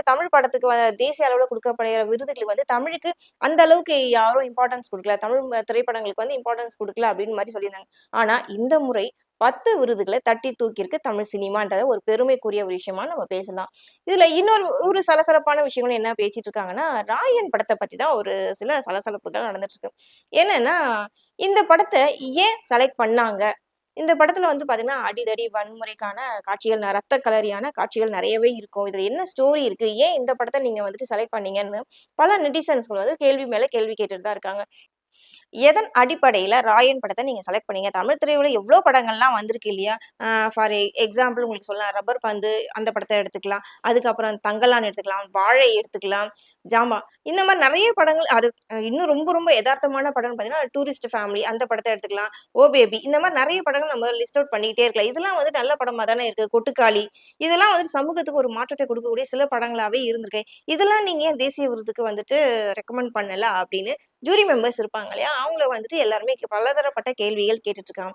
தமிழ் படத்துக்கு தேசிய அளவுல குடுக்கப்படுகிற விருதுகளுக்கு தமிழுக்கு அந்த அளவுக்கு யாரும் இம்பார்ட்டன்ஸ் குடுக்கல. தமிழ் திரைப்படங்களுக்கு இம்பார்ட்டன்ஸ் குடுக்கல அப்படின்னு மாரி சொல்லியிருந்தாங்க. ஆனா இந்த முறை 10 விருதுகள தட்டி தூக்கியிருக்கு தமிழ் சினிமான்றத ஒரு பெருமைக்குரிய ஒரு விஷயமா நம்ம பேசலாம். இதுல இன்னொரு ஒரு சலசலப்பான விஷயங்களும் என்ன பேசிட்டு இருக்காங்கன்னா, ராயன் படத்த பத்தி தான் ஒரு சில சலசலப்புகள் நடந்துட்டு இருக்கு. என்னன்னா, இந்த படத்த ஏன் செலக்ட் பண்ணாங்க? இந்த படத்துல பாத்தீங்கன்னா, அடிதடி, வன்முறைக்கான காட்சிகள், ரத்த களரியான காட்சிகள் நெறையவே இருக்கும். இதுல என்ன ஸ்டோரி இருக்கு? ஏன் இந்த படத்த நீங்க செலக்ட் பண்ணீங்கன்னு பல நெட்டிசன்ஸ்கள் கேள்வி மேல கேள்வி கேட்டுட்டு தான் இருக்காங்க. எதன் அடிப்படையில ராயன் படத்த நீங்க செலக்ட் பண்ணீங்க? தமிழ் திரையுல எவ்ளோ படங்கள்லாம் வந்திருக்கு இல்லையா? ஃபார் எக்ஸாம்பிள் உங்களுக்கு சொல்லலாம். ரப்பர் பந்து அந்த படத்த எடுத்துக்கலாம். அதுக்கப்புறம் தங்கலான் எடுத்துக்கலாம். வாழை எடுத்துக்கலாம். ஜாம்பா. இந்த மாரி நெறைய படங்கள் அது இன்னும் ரொம்ப ரொம்ப எதார்த்தமான படம்னு பார்த்தீங்கன்னா, டூரிஸ்ட் ஃபேமிலி அந்த படத்த எடுத்துக்கலாம். ஓ பேபி இந்த மாரி நெறைய படங்கள் நம்ம லிஸ்ட் அவுட் பண்ணிட்டே இருக்கலாம். இதெல்லாம் நல்ல படமா தானே இருக்கு. கொட்டுக்காளி இதெல்லாம் சமூகத்துக்கு ஒரு மாற்றத்த குடுக்கக்கூடிய சில படங்களாவே இருந்திருக்கு. இதெல்லாம் நீங்க ஏன் தேசிய விருதுக்கு ரெக்கமெண்ட் பண்ணல அப்படின்னு ஜூரி மெம்பர்ஸ் இருப்பாங்க இல்லையா? அவங்கள எல்லாருமே பலதரப்பட்ட கேள்விகள் கேட்டுட்டு இருக்காங்க.